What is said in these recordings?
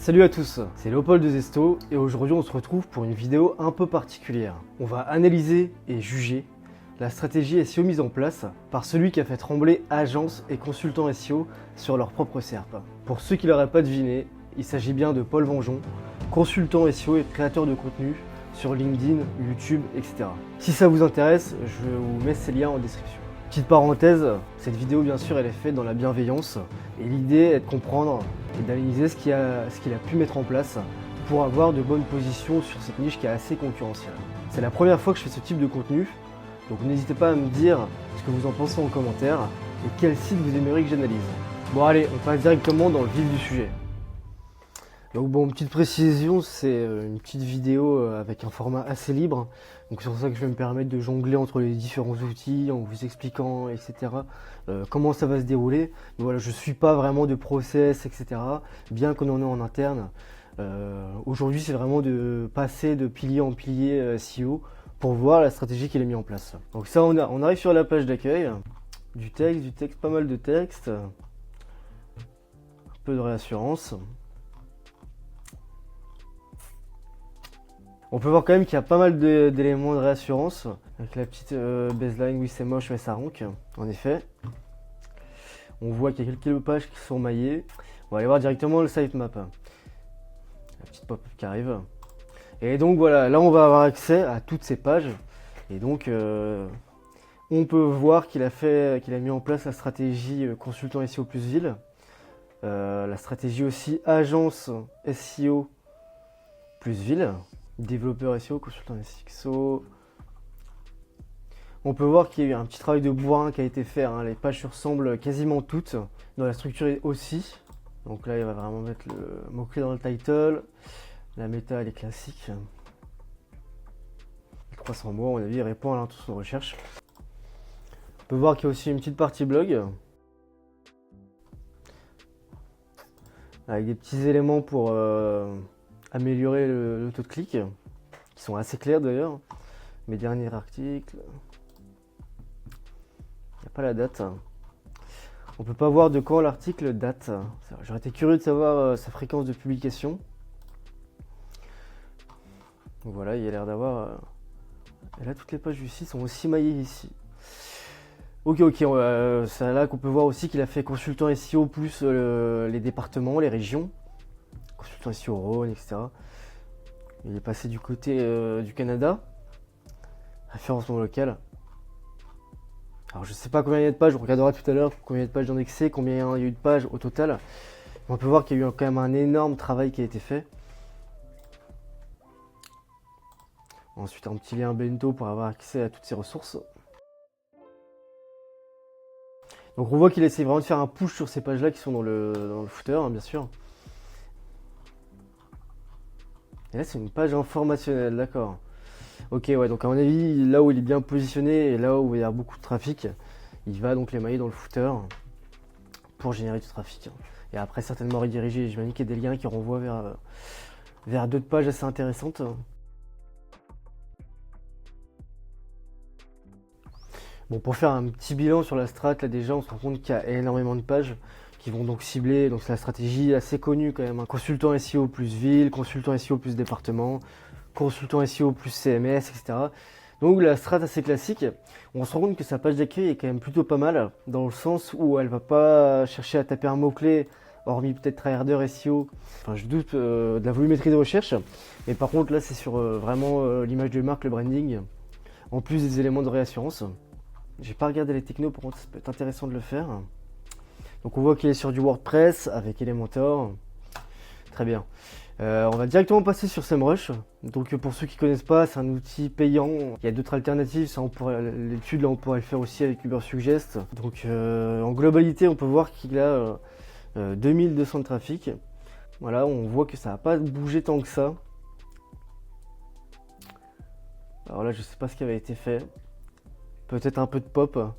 Salut à tous, c'est Léopold de Zesto et aujourd'hui on se retrouve pour une vidéo un peu particulière. On va analyser et juger la stratégie SEO mise en place par celui qui a fait trembler agences et consultants SEO sur leur propre SERP. Pour ceux qui ne l'auraient pas deviné, il s'agit bien de Paul Vengeon, consultant SEO et créateur de contenu sur LinkedIn, YouTube, etc. Si ça vous intéresse, je vous mets ces liens en description. Petite parenthèse, cette vidéo bien sûr elle est faite dans la bienveillance et l'idée est de comprendre et d'analyser ce qu'il a pu mettre en place pour avoir de bonnes positions sur cette niche qui est assez concurrentielle. C'est la première fois que je fais ce type de contenu, donc n'hésitez pas à me dire ce que vous en pensez en commentaire et quel site vous aimeriez que j'analyse. Bon allez, on passe directement dans le vif du sujet. Donc bon, petite précision, c'est une petite vidéo avec un format assez libre, donc c'est pour ça que je vais me permettre de jongler entre les différents outils en vous expliquant, etc. Comment ça va se dérouler. Mais voilà, je suis pas vraiment de process, etc. Bien qu'on en ait en interne. Aujourd'hui, c'est vraiment de passer de pilier en pilier SEO pour voir la stratégie qu'il a mis en place. Donc ça, on arrive sur la page d'accueil. Du texte, pas mal de texte. Un peu de réassurance. On peut voir quand même qu'il y a pas mal d'éléments de réassurance, avec la petite baseline, oui c'est moche mais ça rank, en effet. On voit qu'il y a quelques pages qui sont maillées. On va aller voir directement le sitemap. La petite pop-up qui arrive. Et donc voilà, là on va avoir accès à toutes ces pages. Et donc on peut voir qu'il a mis en place la stratégie consultant SEO plus ville. La stratégie aussi agence SEO plus ville. Développeur SEO, consultant SEO. On peut voir qu'il y a eu un petit travail de bourrin qui a été fait. Les pages se ressemblent quasiment toutes. Dans la structure aussi. Donc là, il va vraiment mettre le mot-clé dans le title. La méta, elle est classique. 300 mots, à mon avis, il répond à l'intention de recherche. On peut voir qu'il y a aussi une petite partie blog. Avec des petits éléments pour améliorer le taux de clic, qui sont assez clairs d'ailleurs. Mes derniers articles, il n'y a pas la date. On peut pas voir de quand l'article date. J'aurais été curieux de savoir sa fréquence de publication. Donc voilà, il y a l'air d'avoir... Et là, toutes les pages du site sont aussi maillées ici. Ok, c'est là qu'on peut voir aussi qu'il a fait consultant SEO plus les départements, les régions. Consultant SEO Rhône, etc. Il est passé du côté du Canada. Référencement local. Alors je sais pas combien il y a de pages, on regardera tout à l'heure combien il y a de pages indexées, combien il y a eu de pages au total. On peut voir qu'il y a eu quand même un énorme travail qui a été fait. Ensuite un petit lien bento pour avoir accès à toutes ces ressources. Donc on voit qu'il essaie vraiment de faire un push sur ces pages là qui sont dans le footer, bien sûr. Et là c'est une page informationnelle, d'accord. Ok, ouais, donc à mon avis, là où il est bien positionné et là où il y a beaucoup de trafic, il va donc les mailler dans le footer pour générer du trafic. Et après certainement rediriger, j'imagine qu'il y a des liens qui renvoient vers d'autres pages assez intéressantes. Bon, pour faire un petit bilan sur la strat, là déjà on se rend compte qu'il y a énormément de pages qui vont donc cibler, donc c'est la stratégie assez connue quand même, consultant SEO plus ville, consultant SEO plus département, consultant SEO plus CMS, etc. Donc la strat assez classique, on se rend compte que sa page d'accueil est quand même plutôt pas mal, dans le sens où elle va pas chercher à taper un mot-clé, hormis peut-être tryharder SEO, enfin je doute de la volumétrie de recherche, mais par contre là c'est sur vraiment l'image de marque, le branding, en plus des éléments de réassurance. J'ai pas regardé les technos, par contre ça peut être intéressant de le faire. Donc on voit qu'il est sur du WordPress avec Elementor. Très bien. On va directement passer sur SEMrush. Donc pour ceux qui ne connaissent pas, c'est un outil payant. Il y a d'autres alternatives. L'étude là on pourrait le faire aussi avec Ubersuggest. Donc en globalité on peut voir qu'il a 2200 de trafic. Voilà, on voit que ça n'a pas bougé tant que ça. Alors là je sais pas ce qui avait été fait. Peut-être un peu de pop-ads.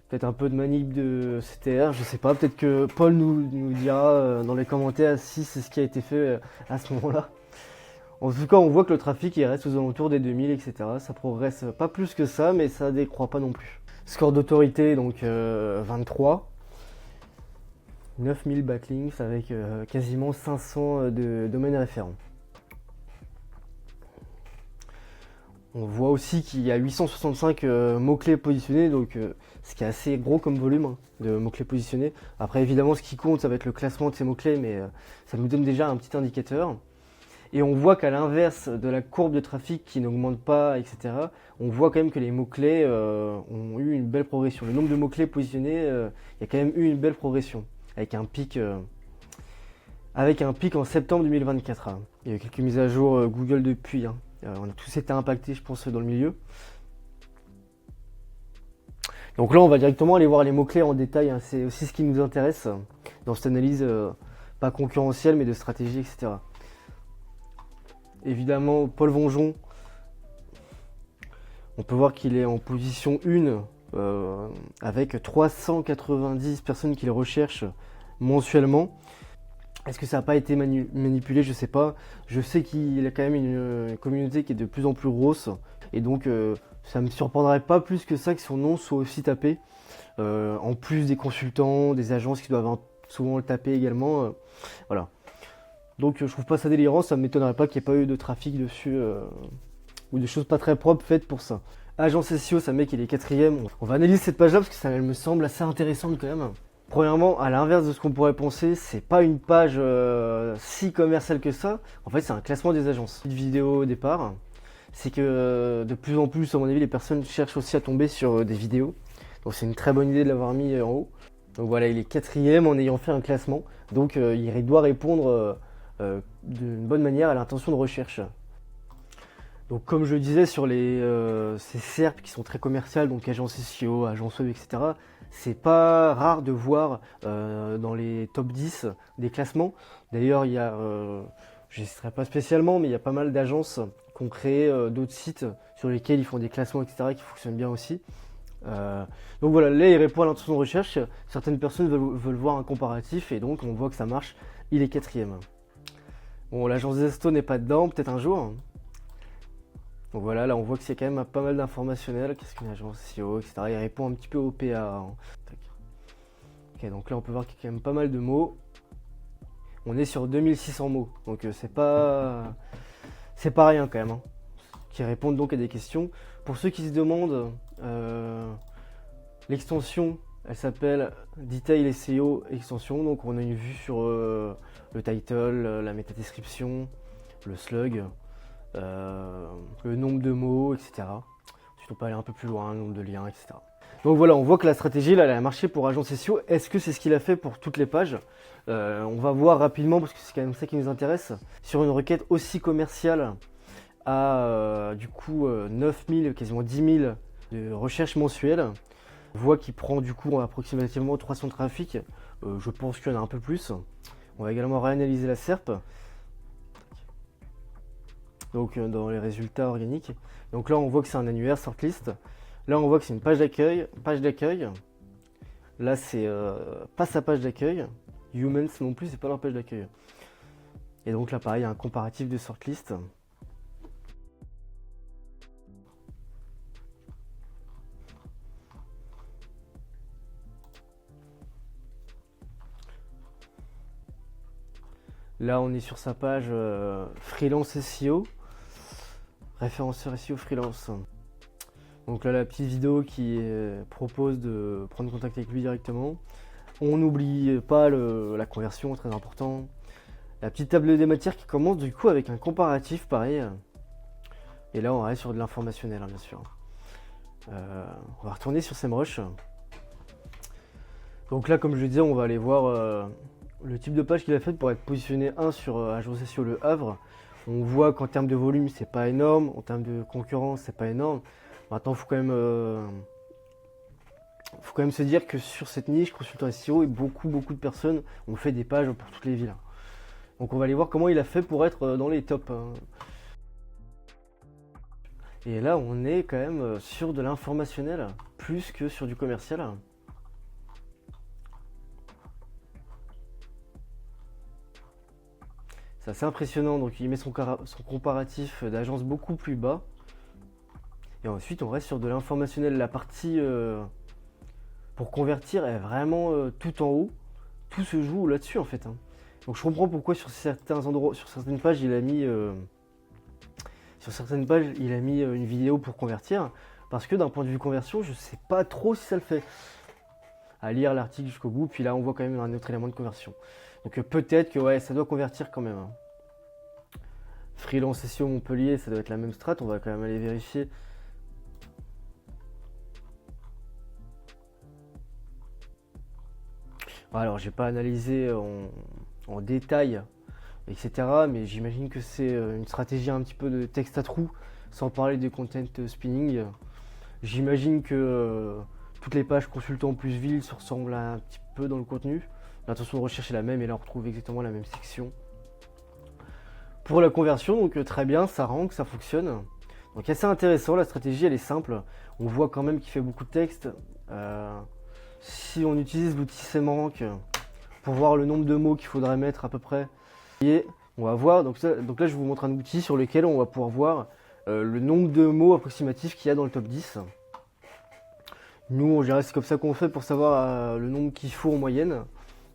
Peut-être un peu de manip de CTR, je sais pas, peut-être que Paul nous dira dans les commentaires si c'est ce qui a été fait à ce moment-là. En tout cas, on voit que le trafic il reste aux alentours des 2000, etc. Ça progresse pas plus que ça, mais ça décroît pas non plus. Score d'autorité, donc 23. 9000 backlinks avec quasiment 500 de domaines référents. On voit aussi qu'il y a 865 mots-clés positionnés, donc ce qui est assez gros comme volume hein, de mots-clés positionnés. Après évidemment ce qui compte ça va être le classement de ces mots-clés, mais ça nous donne déjà un petit indicateur. Et on voit qu'à l'inverse de la courbe de trafic qui n'augmente pas, etc., on voit quand même que les mots-clés ont eu une belle progression. Le nombre de mots-clés positionnés, il y a quand même eu une belle progression, avec un pic en septembre 2024. Hein. Il y a eu quelques mises à jour Google depuis. Hein. On a tous été impactés, je pense, dans le milieu. Donc là, on va directement aller voir les mots-clés en détail. Hein. C'est aussi ce qui nous intéresse dans cette analyse, pas concurrentielle, mais de stratégie, etc. Évidemment, Paul Vonjon, on peut voir qu'il est en position 1 avec 390 personnes qu'il recherche mensuellement. Est-ce que ça n'a pas été manipulé? Je sais pas. Je sais qu'il a quand même une communauté qui est de plus en plus grosse. Et donc, ça ne me surprendrait pas plus que ça que son nom soit aussi tapé. En plus des consultants, des agences qui doivent souvent le taper également. Voilà. Donc, je trouve pas ça délirant. Ça ne m'étonnerait pas qu'il n'y ait pas eu de trafic dessus. Ou des choses pas très propres faites pour ça. Agence SEO, ça met qu'il est 4ème. On va analyser cette page-là parce que ça elle me semble assez intéressante quand même. Premièrement, à l'inverse de ce qu'on pourrait penser, c'est pas une page si commerciale que ça. En fait, c'est un classement des agences. Petite vidéo au départ, c'est que de plus en plus, à mon avis, les personnes cherchent aussi à tomber sur des vidéos. Donc c'est une très bonne idée de l'avoir mis en haut. Donc voilà, il est 4ème en ayant fait un classement. Donc il doit répondre d'une bonne manière à l'intention de recherche. Donc comme je le disais sur ces SERP qui sont très commerciales, donc agence SEO, agence web, etc., c'est pas rare de voir dans les top 10 des classements. D'ailleurs, il y a, je n'hésiterai pas spécialement, mais il y a pas mal d'agences qui ont créé d'autres sites sur lesquels ils font des classements, etc., qui fonctionnent bien aussi. Donc voilà, là il répond à l'intention de recherche. Certaines personnes veulent voir un comparatif et donc on voit que ça marche. Il est 4ème. Bon, l'agence Zesto n'est pas dedans, peut-être un jour. Donc voilà, là on voit que c'est quand même pas mal d'informationnel. Qu'est-ce qu'une agence SEO, etc. Il répond un petit peu au PA. Hein. Ok, donc là on peut voir qu'il y a quand même pas mal de mots. On est sur 2600 mots, donc c'est pas rien quand même. Hein, qui répondent donc à des questions. Pour ceux qui se demandent, l'extension, elle s'appelle Detail SEO Extension. Donc on a une vue sur le title, la métadescription, le slug. Le nombre de mots, etc. Ensuite, on peut aller un peu plus loin, le nombre de liens, etc. Donc voilà, on voit que la stratégie, là, elle a marché pour Agence SEO. Est-ce que c'est ce qu'il a fait pour toutes les pages? On va voir rapidement, parce que c'est quand même ça qui nous intéresse. Sur une requête aussi commerciale, à du coup 9000, quasiment 10 000 de recherches mensuelles. On voit qu'il prend du coup approximativement 300 trafics. Je pense qu'il y en a un peu plus. On va également réanalyser la SERP. Donc dans les résultats organiques. Donc là on voit que c'est un annuaire sortlist. Là on voit que c'est une page d'accueil. Là c'est pas sa page d'accueil. Humans non plus, c'est pas leur page d'accueil. Et donc là pareil, il y a un comparatif de sortlist. Là on est sur sa page freelance SEO. Référenceur SEO freelance. Donc là la petite vidéo qui propose de prendre contact avec lui directement. On n'oublie pas la conversion, très important. La petite table des matières qui commence du coup avec un comparatif pareil. Et là on reste sur de l'informationnel hein, bien sûr. On va retourner sur SEMrush. Donc là comme je le disais on va aller voir le type de page qu'il a fait pour être positionné 1 sur Agence SEO Le Havre. On voit qu'en termes de volume, c'est pas énorme. En termes de concurrence, c'est pas énorme. Maintenant, il faut quand même se dire que sur cette niche, consultant SEO, et beaucoup de personnes ont fait des pages pour toutes les villes. Donc on va aller voir comment il a fait pour être dans les tops. Et là, on est quand même sur de l'informationnel, plus que sur du commercial. C'est assez impressionnant, donc il met son comparatif d'agence beaucoup plus bas. Et ensuite on reste sur de l'informationnel. La partie pour convertir est vraiment tout en haut. tout se joue là-dessus en fait. Hein. Donc je comprends pourquoi sur certains endroits, sur certaines pages, il a mis une vidéo pour convertir. Parce que d'un point de vue conversion, je sais pas trop si ça le fait. À lire l'article jusqu'au bout, puis là on voit quand même un autre élément de conversion. Donc peut-être que ouais, ça doit convertir quand même. Hein. Freelance SEO Montpellier, ça doit être la même strat, on va quand même aller vérifier. Alors j'ai pas analysé en détail, etc. Mais j'imagine que c'est une stratégie un petit peu de texte à trous, sans parler de content spinning. J'imagine que toutes les pages consultants plus villes se ressemblent un petit peu dans le contenu. L'intention de recherche est la même et là on retrouve exactement la même section. Pour la conversion, donc très bien, ça rank, ça fonctionne. Donc assez intéressant, la stratégie elle est simple. On voit quand même qu'il fait beaucoup de texte. Si on utilise l'outil SEMrush pour voir le nombre de mots qu'il faudrait mettre à peu près, et on va voir, donc là je vous montre un outil sur lequel on va pouvoir voir le nombre de mots approximatifs qu'il y a dans le top 10. Nous, on dirait c'est comme ça qu'on fait pour savoir le nombre qu'il faut en moyenne.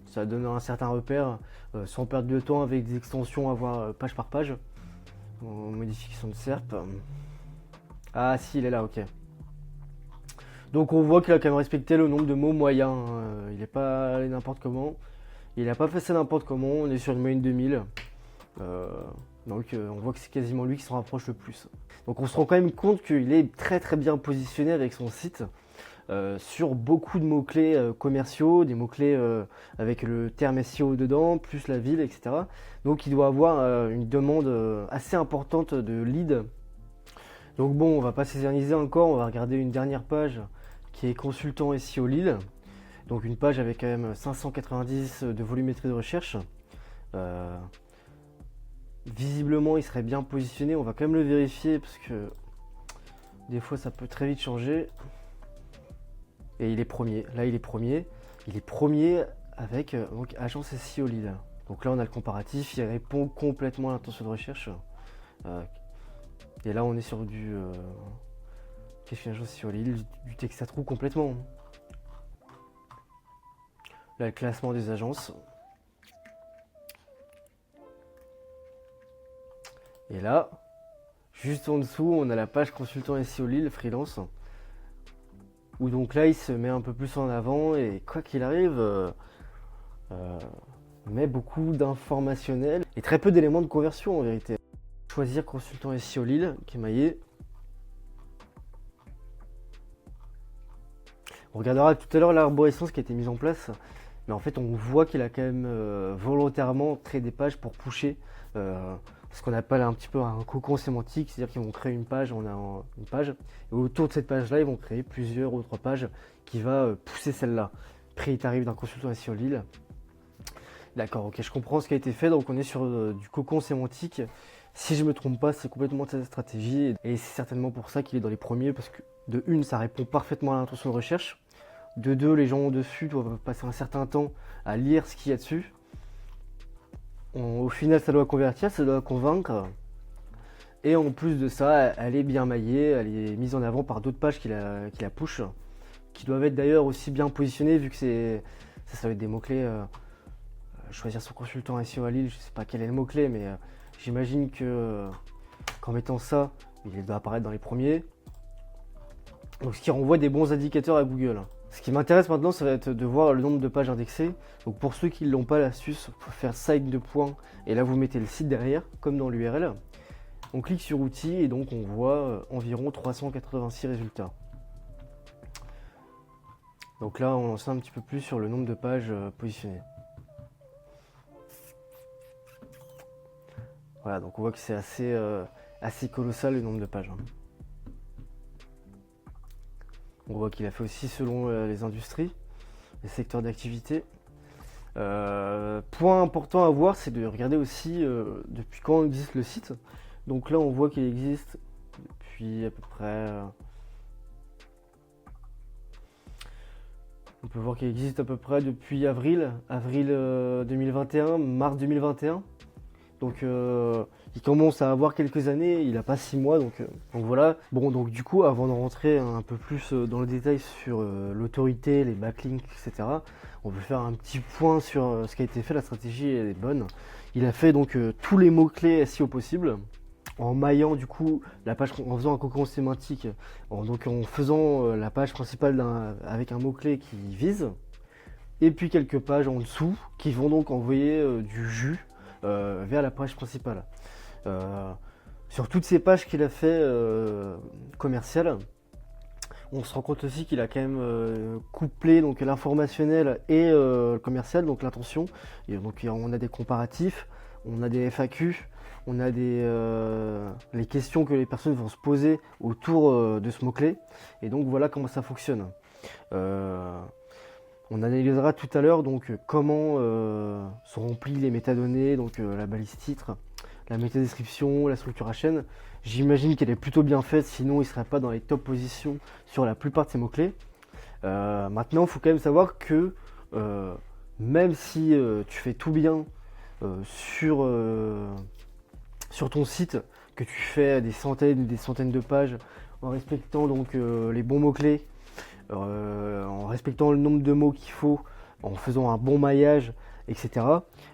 Ça donne un certain repère sans perdre de temps avec des extensions à voir page par page. Modification de SERP. Ah si, il est là, ok. Donc on voit qu'il a quand même respecté le nombre de mots moyens. Il n'est pas allé n'importe comment. Il n'a pas fait ça n'importe comment. On est sur une moyenne 2000. Donc on voit que c'est quasiment lui qui s'en rapproche le plus. Donc on se rend quand même compte qu'il est très très bien positionné avec son site. Sur beaucoup de mots-clés commerciaux, des mots-clés avec le terme SEO dedans, plus la ville, etc. Donc il doit avoir une demande assez importante de leads. Donc bon, on va pas s'éterniser encore, on va regarder une dernière page qui est consultant SEO Lille. Donc une page avec quand même 590 de volumétrie de recherche. Visiblement il serait bien positionné, on va quand même le vérifier parce que des fois ça peut très vite changer. Et il est premier, là il est premier. Il est premier avec donc, agence SEO Lille. Donc là on a le comparatif, il répond complètement à l'intention de recherche. Et là on est sur du qu'est-ce qu'une agence SEO Lille, du texte à trous complètement. Là le classement des agences. Et là, juste en dessous, on a la page consultant SEO Lille, freelance. Où donc là il se met un peu plus en avant et quoi qu'il arrive, met beaucoup d'informationnel et très peu d'éléments de conversion en vérité. Choisir consultant SEO Lille, qui est maillé. On regardera tout à l'heure l'arborescence qui a été mise en place, mais en fait on voit qu'il a quand même volontairement créé des pages pour pusher ce qu'on appelle un petit peu un cocon sémantique, c'est-à-dire qu'ils vont créer une page, on a une page, et autour de cette page-là, ils vont créer plusieurs autres pages qui va pousser celle-là. Prix tarif d'un consultant SEO Lille. D'accord, ok, je comprends ce qui a été fait, donc on est sur du cocon sémantique. Si je me trompe pas, c'est complètement cette stratégie, et c'est certainement pour ça qu'il est dans les premiers, parce que de une, ça répond parfaitement à l'intention de recherche. De deux, les gens au-dessus doivent passer un certain temps à lire ce qu'il y a dessus. Au final, ça doit convertir, ça doit convaincre. Et en plus de ça, elle est bien maillée, elle est mise en avant par d'autres pages qui la push, qui doivent être d'ailleurs aussi bien positionnées, vu que ça va être des mots-clés. Choisir son consultant SEO à Lille, je sais pas quel est le mot-clé, mais j'imagine que qu'en mettant ça, il doit apparaître dans les premiers. Donc ce qui renvoie des bons indicateurs à Google. Ce qui m'intéresse maintenant, ça va être de voir le nombre de pages indexées. Donc pour ceux qui ne l'ont pas, l'astuce, il faut faire site de points et là vous mettez le site derrière, comme dans l'URL. On clique sur outils et donc on voit environ 386 résultats. Donc là on en sait un petit peu plus sur le nombre de pages positionnées. Voilà, donc on voit que c'est assez colossal le nombre de pages. On voit qu'il a fait aussi selon les industries, les secteurs d'activité. Point important à voir, c'est de regarder aussi depuis quand existe le site. Donc là, on voit qu'il existe depuis à peu près... on peut voir qu'il existe à peu près depuis avril 2021, mars 2021. Donc il commence à avoir quelques années, il n'a pas 6 mois, donc voilà. Bon, donc du coup, avant de rentrer un peu plus dans le détail sur l'autorité, les backlinks, etc., on peut faire un petit point sur ce qui a été fait, la stratégie elle est bonne. Il a fait donc tous les mots-clés SEO possibles, en maillant du coup la page, en faisant un cocon sémantique, donc en faisant la page principale avec un mot-clé qui vise, et puis quelques pages en dessous qui vont donc envoyer du jus vers la page principale. Sur toutes ces pages qu'il a fait commerciales, on se rend compte aussi qu'il a quand même couplé donc l'informationnel et le commercial, donc l'intention. Et donc on a des comparatifs, on a des FAQ, on a les questions que les personnes vont se poser autour de ce mot-clé. Et donc voilà comment ça fonctionne. On analysera tout à l'heure donc comment sont remplies les métadonnées, donc la balise titre, la métadescription, la structure à chaîne. J'imagine qu'elle est plutôt bien faite, sinon il ne serait pas dans les top positions sur la plupart de ces mots-clés. Maintenant, il faut quand même savoir que même si tu fais tout bien sur ton site, que tu fais des centaines et des centaines de pages en respectant donc les bons mots-clés, en respectant le nombre de mots qu'il faut, en faisant un bon maillage, etc.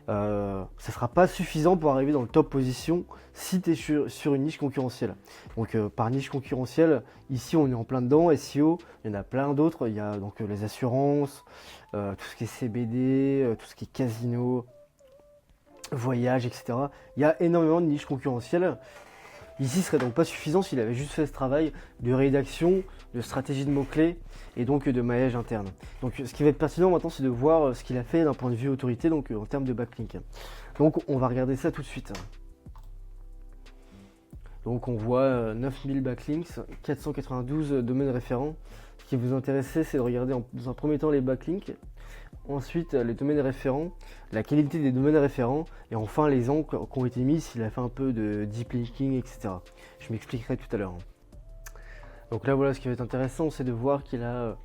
Ça ne sera pas suffisant pour arriver dans le top position si tu es sur une niche concurrentielle. Donc par niche concurrentielle, ici on est en plein dedans, SEO, il y en a plein d'autres, il y a donc les assurances, tout ce qui est CBD, tout ce qui est casino, voyage, etc. Il y a énormément de niches concurrentielles. Ici, ce serait donc pas suffisant s'il avait juste fait ce travail de rédaction, de stratégie de mots-clés et donc de maillage interne. Donc ce qui va être pertinent maintenant, c'est de voir ce qu'il a fait d'un point de vue autorité, donc en termes de backlink. Donc on va regarder ça tout de suite. Donc on voit 9000 backlinks, 492 domaines référents. Ce qui vous intéressait, c'est de regarder dans un premier temps les backlinks, ensuite les domaines référents, la qualité des domaines référents, et enfin les angles qui ont été mis, s'il a fait un peu de deep linking, etc. Je m'expliquerai tout à l'heure. Donc là voilà, ce qui va être intéressant, c'est de voir qu'il a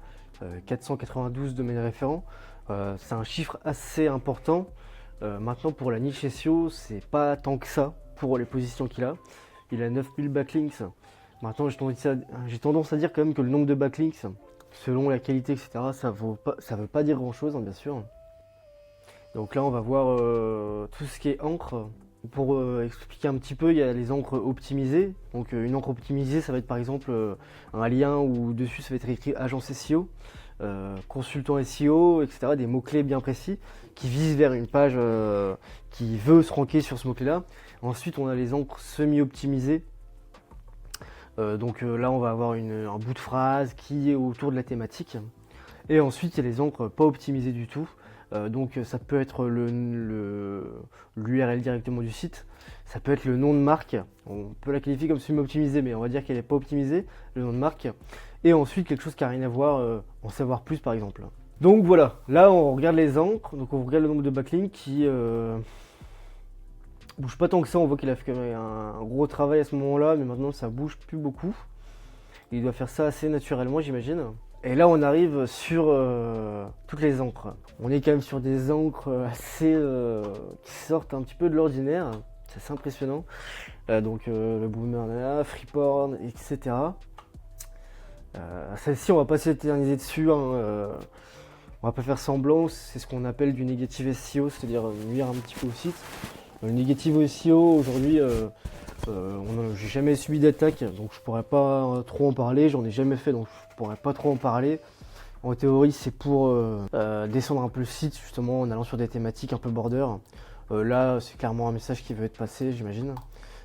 492 domaines référents. C'est un chiffre assez important. Maintenant pour la niche SEO, c'est pas tant que ça pour les positions qu'il a. Il a 9000 backlinks. Maintenant j'ai tendance à dire quand même que le nombre de backlinks, selon la qualité, etc., ça veut pas dire grand chose, hein, bien sûr. Donc là on va voir tout ce qui est encre. Pour expliquer un petit peu, il y a les encres optimisées. Donc une encre optimisée, ça va être par exemple un lien où dessus ça va être écrit agence SEO, consultant SEO, etc. Des mots-clés bien précis qui visent vers une page qui veut se ranker sur ce mot-clé-là. Ensuite, on a les encres semi-optimisées. Donc là, on va avoir un bout de phrase qui est autour de la thématique. Et ensuite, il y a les encres pas optimisées du tout. Donc ça peut être l'URL directement du site, ça peut être le nom de marque, on peut la qualifier comme semi-optimisée, mais on va dire qu'elle n'est pas optimisée, le nom de marque, et ensuite quelque chose qui n'a rien à voir, en savoir plus par exemple. Donc voilà, là on regarde les encres, donc on regarde le nombre de backlinks qui bouge pas tant que ça, on voit qu'il a fait un gros travail à ce moment-là, mais maintenant ça bouge plus beaucoup. Il doit faire ça assez naturellement, j'imagine. Et là, on arrive sur toutes les encres. On est quand même sur des encres assez qui sortent un petit peu de l'ordinaire. C'est assez impressionnant. Donc le Boomerang, Freeporn, etc. Celle-ci, on va pas s'éterniser dessus. Hein, on va pas faire semblant. C'est ce qu'on appelle du negative SEO, c'est-à-dire nuire un petit peu au site. Le negative SEO, aujourd'hui, j'ai jamais subi d'attaque, donc je pourrais pas trop en parler. J'en ai jamais fait, donc je pourrais pas trop en parler. En théorie, c'est pour descendre un peu le site, justement, en allant sur des thématiques un peu border. Là, c'est clairement un message qui veut être passé, j'imagine.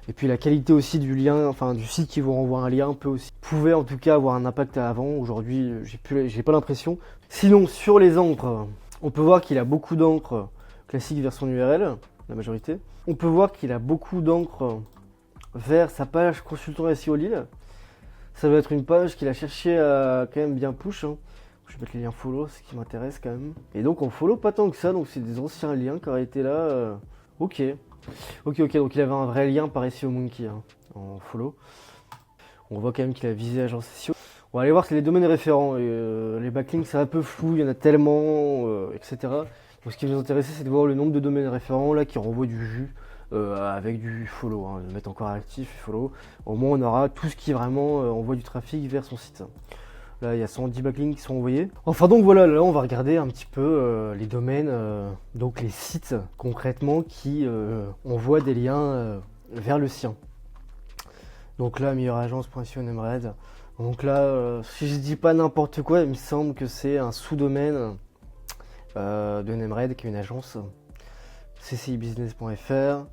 Et puis la qualité aussi du lien, enfin du site qui vous renvoie un lien pouvait en tout cas avoir un impact avant. Aujourd'hui, j'ai pas l'impression. Sinon, sur les encres, on peut voir qu'il a beaucoup d'encres classiques vers son URL, la majorité. On peut voir qu'il a beaucoup d'encres vers sa page consultant SEO Lille. Ça doit être une page qu'il a cherché à quand même bien push. Hein. Je vais mettre les liens follow, ce qui m'intéresse quand même. Et donc on follow pas tant que ça, donc c'est des anciens liens qui auraient été là. Ok, donc il avait un vrai lien par SEO Monkey hein, en follow. On voit quand même qu'il a visé agence SEO. On va aller voir c'est les domaines référents. Les backlinks c'est un peu flou, il y en a tellement, etc. Donc ce qui nous intéresse c'est de voir le nombre de domaines référents là qui renvoient du jus avec du follow, hein, le mettre encore actif et follow. Au moins on aura tout ce qui vraiment envoie du trafic vers son site. Là il y a 110 backlinks qui sont envoyés. Enfin donc voilà, là on va regarder un petit peu les domaines, donc les sites concrètement qui envoient des liens vers le sien. Donc là meilleureagence.io Nemred. Donc là si je dis pas n'importe quoi, il me semble que c'est un sous-domaine de Nemred qui est une agence. ccibusiness.fr.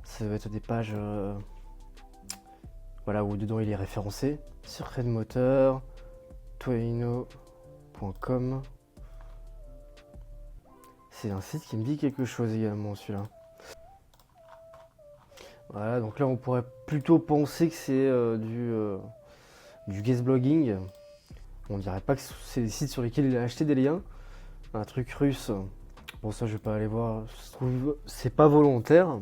Ça va être des pages voilà, où dedans il est référencé. Secret de moteur, toino.com. C'est un site qui me dit quelque chose également celui-là. Voilà, donc là on pourrait plutôt penser que c'est du guest blogging. On dirait pas que c'est des sites sur lesquels il a acheté des liens. Un truc russe. Bon ça je vais pas aller voir. Je trouve c'est pas volontaire.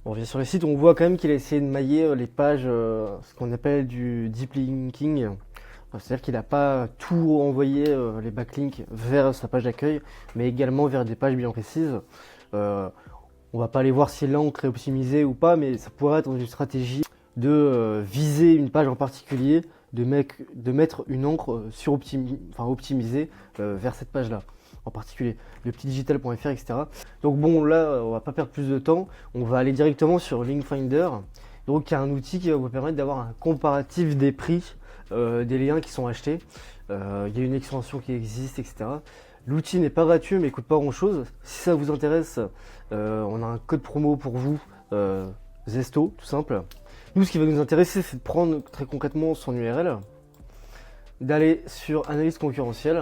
On revient sur les sites, on voit quand même qu'il a essayé de mailler les pages, ce qu'on appelle du deep linking. C'est-à-dire qu'il n'a pas tout envoyé les backlinks vers sa page d'accueil, mais également vers des pages bien précises. On va pas aller voir si l'encre est optimisée ou pas, mais ça pourrait être une stratégie de viser une page en particulier, de mettre une encre optimisée vers cette page-là en particulier, le petit digital.fr, etc. Donc bon, là, on va pas perdre plus de temps, on va aller directement sur Link Finder. Donc il y a un outil qui va vous permettre d'avoir un comparatif des prix des liens qui sont achetés. Il y a une extension qui existe, etc. L'outil n'est pas gratuit, mais il coûte pas grand-chose. Si ça vous intéresse, on a un code promo pour vous, Zesto, tout simple. Nous, ce qui va nous intéresser, c'est de prendre très concrètement son URL, d'aller sur analyse concurrentielle,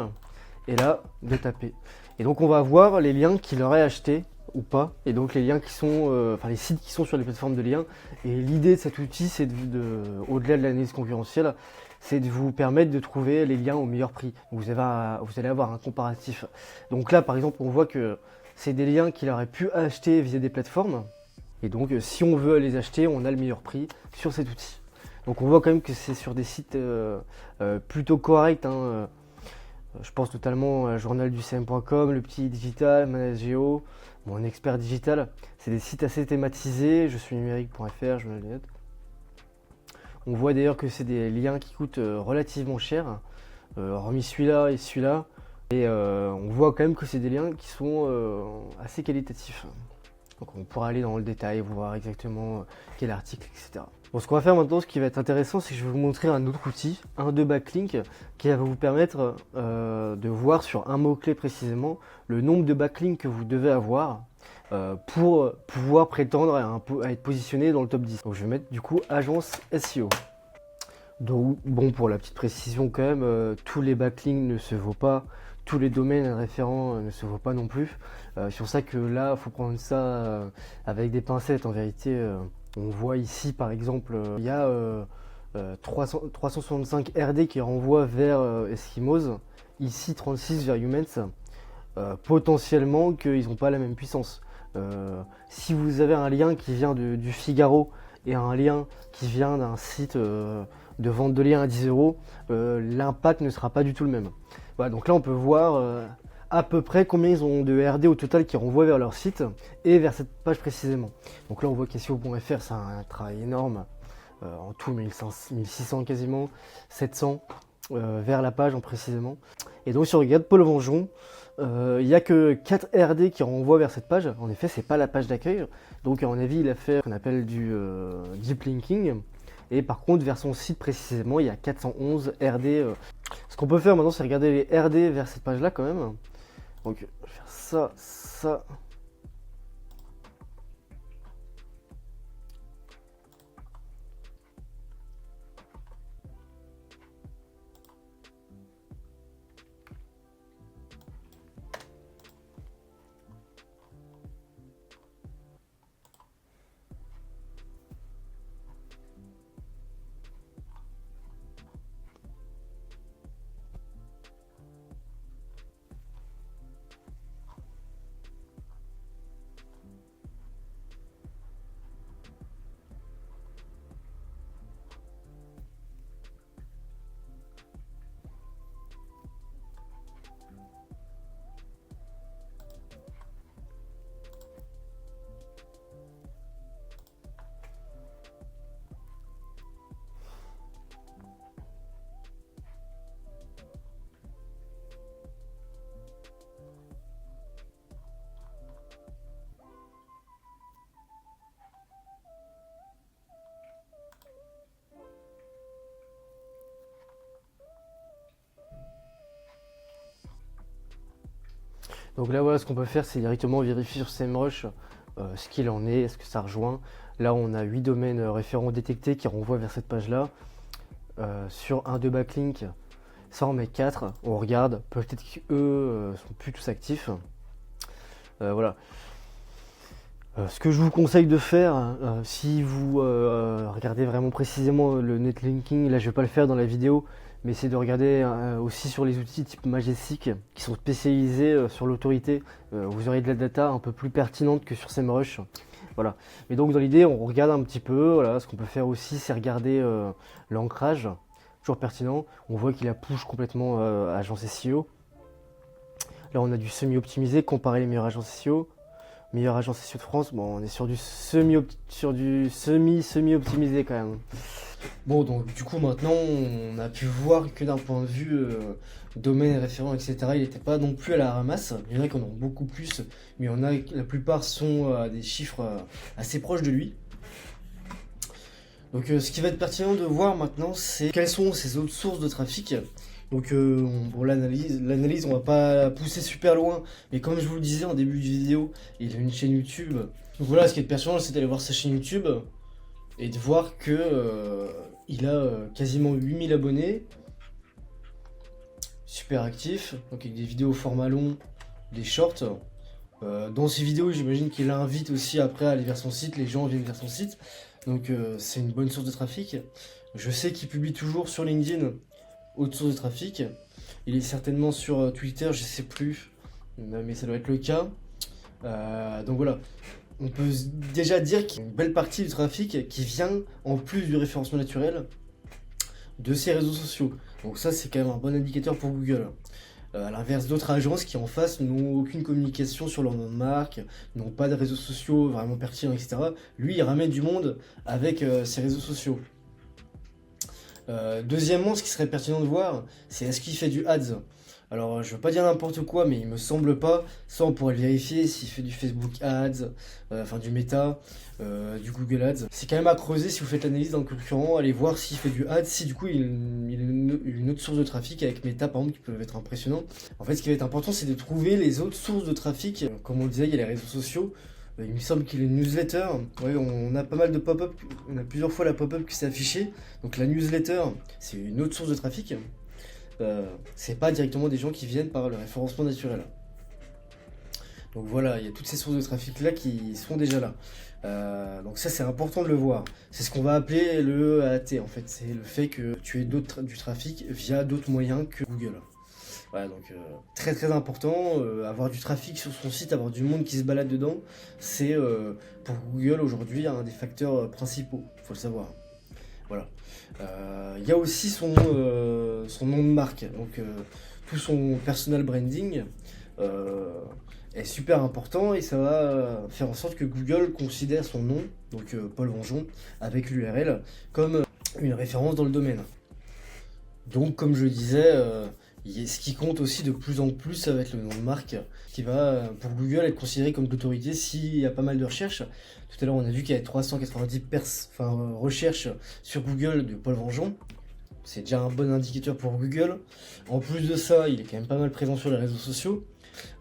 et là, de taper. Et donc, on va voir les liens qu'il aurait achetés ou pas, et donc les liens qui sont, les sites qui sont sur les plateformes de liens. Et l'idée de cet outil, c'est au-delà de l'analyse concurrentielle, c'est de vous permettre de trouver les liens au meilleur prix. Vous allez avoir un comparatif. Donc là, par exemple, on voit que c'est des liens qu'il aurait pu acheter via des plateformes. Et donc, si on veut les acheter, on a le meilleur prix sur cet outil. Donc, on voit quand même que c'est sur des sites plutôt corrects, hein. Je pense notamment à journalducm.com, le petit digital, Manageo, mon expert digital. C'est des sites assez thématisés. Je suis numérique.fr, journal des notes. On voit d'ailleurs que c'est des liens qui coûtent relativement cher, hormis celui-là et celui-là. Et on voit quand même que c'est des liens qui sont assez qualitatifs. Donc on pourra aller dans le détail, voir exactement quel article, etc. Bon, ce qu'on va faire maintenant, ce qui va être intéressant, c'est que je vais vous montrer un autre outil, un de backlink, qui va vous permettre de voir sur un mot-clé précisément le nombre de backlinks que vous devez avoir pour pouvoir prétendre à être positionné dans le top 10. Donc je vais mettre du coup agence SEO. Donc bon, pour la petite précision quand même, tous les backlinks ne se vaut pas, tous les domaines référents ne se vaut pas non plus. C'est pour ça que là, il faut prendre ça avec des pincettes. En vérité, on voit ici par exemple, il y a 365 RD qui renvoient vers Eskimos, ici 36 vers Humans. Potentiellement qu'ils n'ont pas la même puissance. Si vous avez un lien qui vient du Figaro et un lien qui vient d'un site de vente de liens à 10 €, l'impact ne sera pas du tout le même. Voilà, donc là on peut voir à peu près combien ils ont de RD au total qui renvoient vers leur site et vers cette page précisément. Donc là on voit qu'SEO.fr c'est un travail énorme, en tout 1600 quasiment, 700 vers la page en précisément. Et donc si on regarde Paul Vengeon, il n'y a que 4 RD qui renvoient vers cette page. En effet, c'est pas la page d'accueil. Donc à mon avis, il a fait ce qu'on appelle du deep linking. Et par contre, vers son site précisément, il y a 411 RD. Ce qu'on peut faire maintenant, c'est regarder les RD vers cette page-là quand même. Donc je vais faire ça, ça. Donc là voilà, ce qu'on peut faire, c'est directement vérifier sur SEMrush ce qu'il en est, est-ce que ça rejoint. Là on a 8 domaines référents détectés qui renvoient vers cette page là. Sur un de backlink, ça en met 4, on regarde, peut-être qu'eux sont plus tous actifs. Voilà. Ce que je vous conseille de faire, si vous regardez vraiment précisément le netlinking, là je vais pas le faire dans la vidéo, mais c'est de regarder aussi sur les outils type Majestic qui sont spécialisés sur l'autorité. Vous aurez de la data un peu plus pertinente que sur SEMrush. Voilà. Mais donc dans l'idée, on regarde un petit peu. Voilà. Ce qu'on peut faire aussi, c'est regarder l'ancrage, toujours pertinent. On voit qu'il a push complètement agence SEO. Là, on a du semi-optimisé, comparer les meilleures agences SEO. Meilleure agence SEO de France, bon, on est sur du semi-optimisé quand même. Bon, donc du coup maintenant on a pu voir que d'un point de vue domaine, référent, etc., il n'était pas non plus à la ramasse. Il y en a qui en ont beaucoup plus, mais la plupart sont à des chiffres assez proches de lui. Donc ce qui va être pertinent de voir maintenant, c'est quelles sont ces autres sources de trafic. Donc pour l'analyse, on va pas pousser super loin, mais comme je vous le disais en début de vidéo, il a une chaîne YouTube. Donc voilà, ce qui est pertinent, c'est d'aller voir sa chaîne YouTube et de voir que il a quasiment 8000 abonnés, super actif, donc avec des vidéos au format long, des shorts. Dans ces vidéos, j'imagine qu'il invite aussi après à aller vers son site, les gens viennent vers son site, donc c'est une bonne source de trafic. Je sais qu'il publie toujours sur LinkedIn, autre source de trafic. Il est certainement sur Twitter, je sais plus, mais ça doit être le cas. Donc voilà, on peut déjà dire qu'il y a une belle partie du trafic qui vient, en plus du référencement naturel, de ces réseaux sociaux. Donc ça, c'est quand même un bon indicateur pour Google. À l'inverse d'autres agences qui en face n'ont aucune communication sur leur nom de marque, n'ont pas de réseaux sociaux vraiment pertinents, etc. Lui, il ramène du monde avec ses réseaux sociaux. Deuxièmement, ce qui serait pertinent de voir, c'est est-ce qu'il fait du ads. Alors, je veux pas dire n'importe quoi, mais il me semble pas. Ça, on pourrait le vérifier s'il fait du Facebook Ads, enfin du Meta, du Google Ads. C'est quand même à creuser si vous faites l'analyse d'un concurrent, allez voir s'il fait du ads, si du coup il a une autre source de trafic avec Meta par exemple qui peuvent être impressionnants. En fait, ce qui va être important, c'est de trouver les autres sources de trafic. Comme on le disait, il y a les réseaux sociaux. Il me semble qu'il y a une newsletter. Ouais, on a pas mal de pop-up. On a plusieurs fois la pop-up qui s'est affichée. Donc la newsletter, c'est une autre source de trafic. C'est pas directement des gens qui viennent par le référencement naturel. Donc voilà, il y a toutes ces sources de trafic là qui sont déjà là. Donc ça, c'est important de le voir. C'est ce qu'on va appeler le AAT en fait. C'est le fait que tu aies du trafic via d'autres moyens que Google. Voilà, donc très très important, avoir du trafic sur son site, avoir du monde qui se balade dedans, c'est pour Google aujourd'hui un des facteurs principaux, faut le savoir. Voilà. Il y a aussi son nom de marque, donc tout son personal branding est super important et ça va faire en sorte que Google considère son nom, donc Paul Vengeon, avec l'URL, comme une référence dans le domaine. Donc comme je disais, ce qui compte aussi de plus en plus, ça va être le nom de marque, qui va pour Google être considéré comme d'autorité s'il y a pas mal de recherches. Tout à l'heure on a vu qu'il y avait 390 recherches sur Google de Paul Vengeon. C'est déjà un bon indicateur pour Google. En plus de ça, il est quand même pas mal présent sur les réseaux sociaux.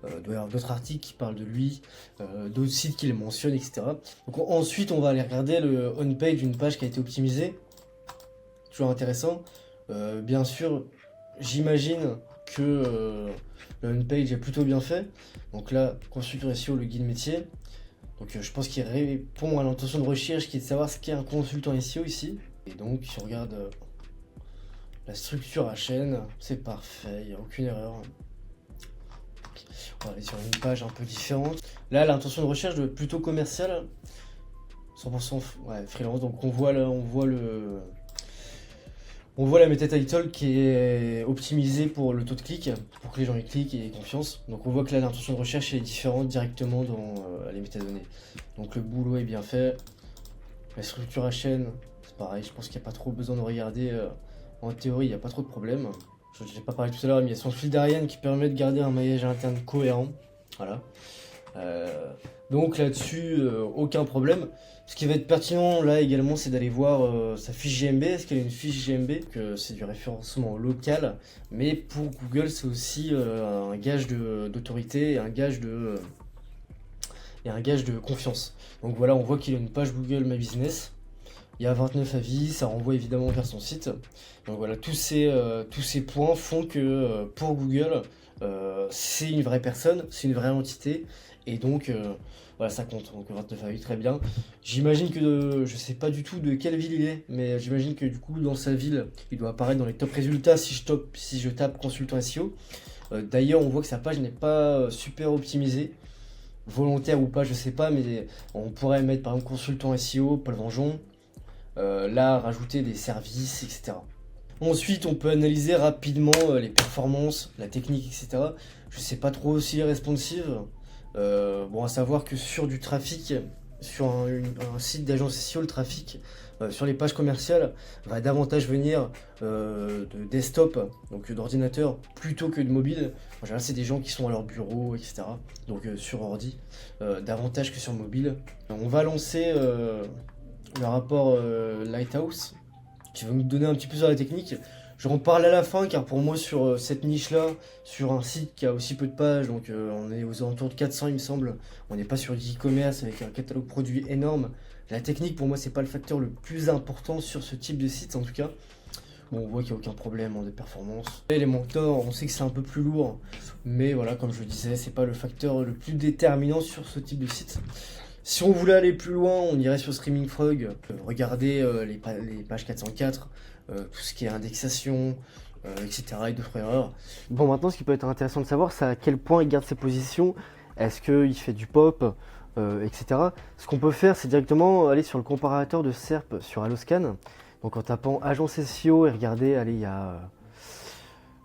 Il doit y avoir d'autres articles qui parlent de lui, d'autres sites qui le mentionnent, etc. Donc ensuite on va aller regarder le on-page d'une page qui a été optimisée. Toujours intéressant. Bien sûr, j'imagine que le on-page est plutôt bien fait. Donc là, consultant SEO, le guide métier. Donc je pense qu'il répond à l'intention de recherche qui est de savoir ce qu'est un consultant SEO ici. Et donc si on regarde la structure à chaîne, c'est parfait, il n'y a aucune erreur. On va aller sur une page un peu différente. Là, l'intention de recherche doit être plutôt commerciale. 100% freelance. Donc on voit là, on voit la meta title qui est optimisée pour le taux de clic, pour que les gens y cliquent et aient confiance. Donc on voit que là l'intention de recherche est différente directement dans les métadonnées. Donc le boulot est bien fait. La structure à chaîne, c'est pareil, je pense qu'il n'y a pas trop besoin de regarder. En théorie, il n'y a pas trop de problème. Je n'ai pas parlé tout à l'heure, mais il y a son fil d'Ariane qui permet de garder un maillage interne cohérent. Voilà. Donc là-dessus, aucun problème. Ce qui va être pertinent là également, c'est d'aller voir sa fiche GMB. Est-ce qu'elle a une fiche GMB? Que c'est du référencement local, mais pour Google, c'est aussi un gage d'autorité et un gage de confiance. Donc voilà, on voit qu'il a une page Google My Business. Il y a 29 avis, ça renvoie évidemment vers son site. Donc voilà, tous ces points font que pour Google, c'est une vraie personne, c'est une vraie entité. Et donc, voilà, ça compte. Donc 29 avis, très bien. J'imagine que, je sais pas du tout de quelle ville il est, mais j'imagine que du coup, dans sa ville, il doit apparaître dans les top résultats si je tape consultant SEO. D'ailleurs, on voit que sa page n'est pas super optimisée. Volontaire ou pas, je sais pas, mais on pourrait mettre par exemple consultant SEO, Paul Vengeon, là rajouter des services, etc. Ensuite, on peut analyser rapidement les performances, la technique, etc. Je sais pas trop s'il est responsive. Bon, à savoir que sur du trafic, sur un site d'agence SEO, le trafic sur les pages commerciales va davantage venir de desktop, donc d'ordinateur, plutôt que de mobile. En général, c'est des gens qui sont à leur bureau, etc. Donc sur ordi, davantage que sur mobile. On va lancer le rapport Lighthouse, qui va nous donner un petit peu sur la technique. Je en parle à la fin, car pour moi, sur cette niche-là, sur un site qui a aussi peu de pages, donc on est aux alentours de 400 il me semble, on n'est pas sur du e-commerce avec un catalogue produit énorme. La technique, pour moi, c'est pas le facteur le plus important sur ce type de site, en tout cas. Bon, on voit qu'il n'y a aucun problème de performance. Et les mentors, on sait que c'est un peu plus lourd, mais voilà, comme je le disais, c'est pas le facteur le plus déterminant sur ce type de site. Si on voulait aller plus loin, on irait sur Streaming Frog, regarder les pages 404, tout ce qui est indexation, etc. et d'autres erreurs. Bon, maintenant, ce qui peut être intéressant de savoir, c'est à quel point il garde ses positions. Est-ce qu'il fait du pop, etc. Ce qu'on peut faire, c'est directement aller sur le comparateur de SERP sur Alloscan. Donc en tapant agence SEO et regarder, allez, il y a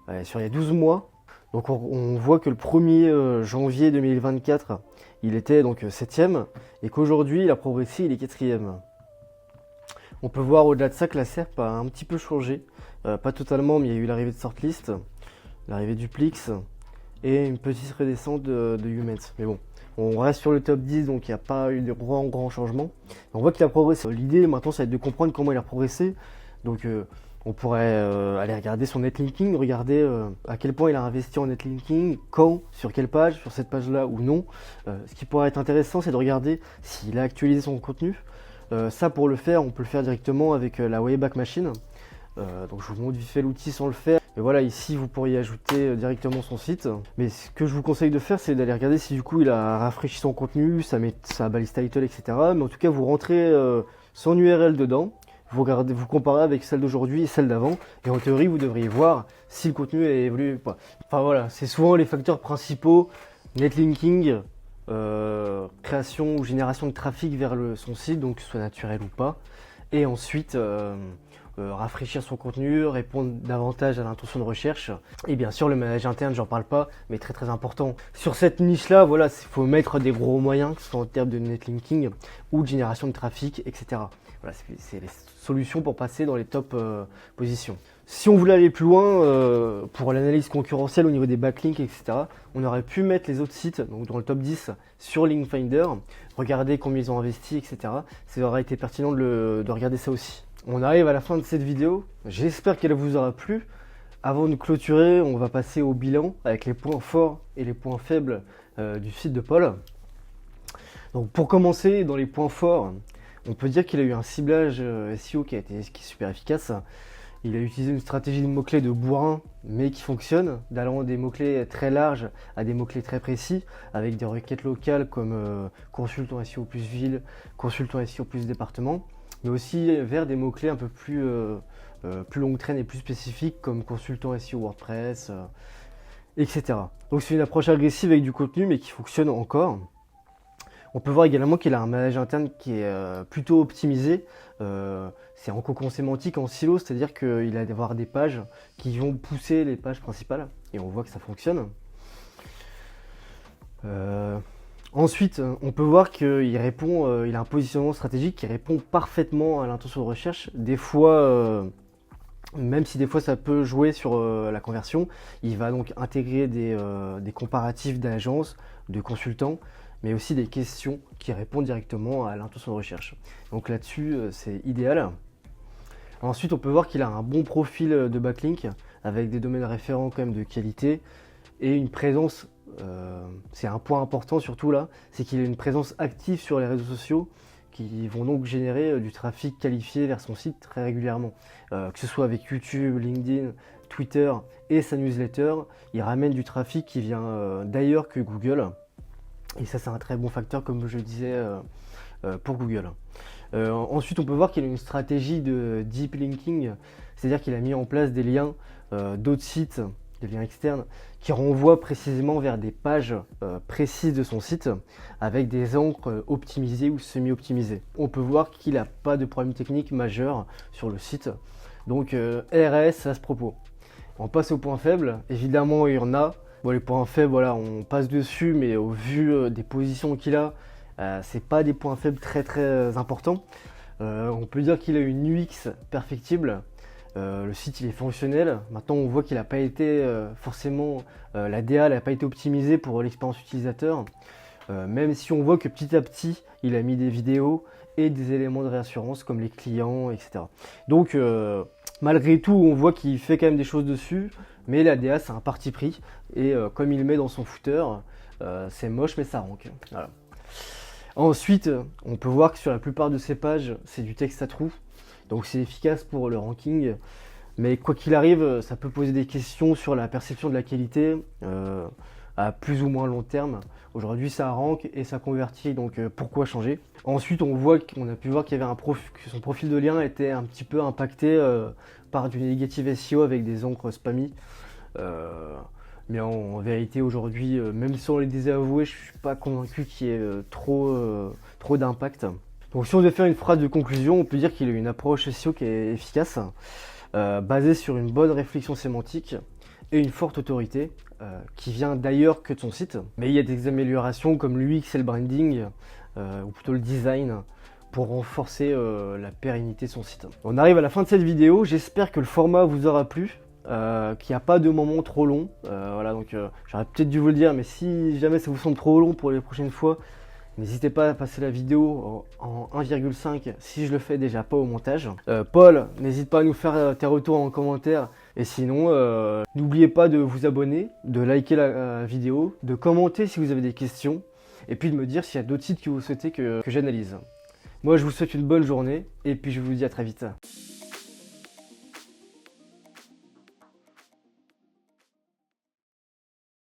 12 mois. Donc on voit que le 1er janvier 2024, il était donc 7ème et qu'aujourd'hui il a progressé, il est 4ème. On peut voir au-delà de ça que la SERP a un petit peu changé. Pas totalement, mais il y a eu l'arrivée de Sortlist, l'arrivée du Plix et une petite redescente de Humans. Mais bon, on reste sur le top 10, donc il n'y a pas eu de grands changements. On voit qu'il a progressé. L'idée maintenant, ça va être de comprendre comment il a progressé. Donc on pourrait aller regarder son netlinking, regarder à quel point il a investi en netlinking, quand, sur quelle page, sur cette page-là ou non. Ce qui pourrait être intéressant, c'est de regarder s'il a actualisé son contenu. Ça, pour le faire, on peut le faire directement avec la Wayback Machine. Donc je vous montre vite fait l'outil sans le faire. Et voilà, ici vous pourriez ajouter directement son site. Mais ce que je vous conseille de faire, c'est d'aller regarder si du coup il a rafraîchi son contenu, sa balise title, etc. Mais en tout cas, vous rentrez son URL dedans. Vous comparez avec celle d'aujourd'hui et celle d'avant, et en théorie vous devriez voir si le contenu a évolué ou pas. Enfin voilà, c'est souvent les facteurs principaux: netlinking, création ou génération de trafic vers son site, donc que ce soit naturel ou pas, et ensuite rafraîchir son contenu, répondre davantage à l'intention de recherche, et bien sûr le management interne, j'en parle pas, mais très important. Sur cette niche là, voilà, il faut mettre des gros moyens, que ce soit en termes de netlinking ou de génération de trafic, etc. Voilà, c'est les solutions pour passer dans les top positions. Si on voulait aller plus loin pour l'analyse concurrentielle au niveau des backlinks, etc., on aurait pu mettre les autres sites donc dans le top 10 sur Linkfinder, regarder combien ils ont investi, etc. Ça aurait été pertinent de regarder ça aussi. On arrive à la fin de cette vidéo, j'espère qu'elle vous aura plu. Avant de clôturer, on va passer au bilan avec les points forts et les points faibles du site de Paul. Donc pour commencer, dans les points forts, on peut dire qu'il a eu un ciblage SEO qui est super efficace. Il a utilisé une stratégie de mots-clés de bourrin, mais qui fonctionne, d'allant des mots-clés très larges à des mots-clés très précis, avec des requêtes locales comme consultant SEO plus ville, consultant SEO plus département, mais aussi vers des mots-clés un peu plus longue traîne et plus spécifiques comme consultant SEO WordPress, etc. Donc c'est une approche agressive avec du contenu, mais qui fonctionne encore. On peut voir également qu'il a un management interne qui est plutôt optimisé. C'est en cocon sémantique, en silo, c'est-à-dire qu'il va y avoir des pages qui vont pousser les pages principales, et on voit que ça fonctionne. Ensuite, on peut voir qu'il répond, il a un positionnement stratégique qui répond parfaitement à l'intention de recherche. Des fois, même si des fois ça peut jouer sur la conversion, il va donc intégrer des comparatifs d'agences, de consultants, mais aussi des questions qui répondent directement à l'intention de recherche. Donc là-dessus, c'est idéal. Ensuite, on peut voir qu'il a un bon profil de backlink avec des domaines référents quand même de qualité et une présence, c'est un point important surtout là, c'est qu'il a une présence active sur les réseaux sociaux qui vont donc générer du trafic qualifié vers son site très régulièrement. Que ce soit avec YouTube, LinkedIn, Twitter et sa newsletter, il ramène du trafic qui vient d'ailleurs que Google. Et ça, c'est un très bon facteur, comme je disais, pour Google. Ensuite, on peut voir qu'il a une stratégie de deep linking, c'est-à-dire qu'il a mis en place des liens d'autres sites, des liens externes, qui renvoient précisément vers des pages précises de son site, avec des encres optimisées ou semi-optimisées. On peut voir qu'il n'a pas de problème technique majeur sur le site. Donc RS à ce propos. On passe aux points faibles. Évidemment, il y en a. Bon, les points faibles, voilà, on passe dessus, mais au vu des positions qu'il a, c'est pas des points faibles très importants. On peut dire qu'il a une UX perfectible. Le site il est fonctionnel. Maintenant, on voit qu'il n'a pas été forcément, la DA n'a pas été optimisée pour l'expérience utilisateur. Même si on voit que petit à petit, il a mis des vidéos et des éléments de réassurance comme les clients, etc. Donc, malgré tout, on voit qu'il fait quand même des choses dessus, mais la DA, c'est un parti pris. Et comme il le met dans son footer, c'est moche, mais ça rank. Voilà. Ensuite, on peut voir que sur la plupart de ces pages, c'est du texte à trous. Donc, c'est efficace pour le ranking. Mais quoi qu'il arrive, ça peut poser des questions sur la perception de la qualité à plus ou moins long terme. Aujourd'hui, ça rank et ça convertit, donc pourquoi changer? Ensuite, on a pu voir qu'il y avait que son profil de lien était un petit peu impacté par du négative SEO avec des encres spammy. Mais en vérité, aujourd'hui, même si on les désavoué, je ne suis pas convaincu qu'il y ait trop d'impact. Donc, si on devait faire une phrase de conclusion, on peut dire qu'il a une approche SEO qui est efficace, basée sur une bonne réflexion sémantique et une forte autorité, qui vient d'ailleurs que de son site. Mais il y a des améliorations comme l'UX et le branding, ou plutôt le design, pour renforcer la pérennité de son site. On arrive à la fin de cette vidéo, j'espère que le format vous aura plu. Qu'il n'y a pas de moment trop long. Voilà, donc j'aurais peut-être dû vous le dire, mais si jamais ça vous semble trop long pour les prochaines fois, n'hésitez pas à passer la vidéo en 1,5 si je le fais déjà pas au montage. Paul, n'hésite pas à nous faire tes retours en commentaire. Et sinon, n'oubliez pas de vous abonner, de liker la vidéo, de commenter si vous avez des questions, et puis de me dire s'il y a d'autres sites que vous souhaitez que j'analyse. Moi, je vous souhaite une bonne journée, et puis je vous dis à très vite.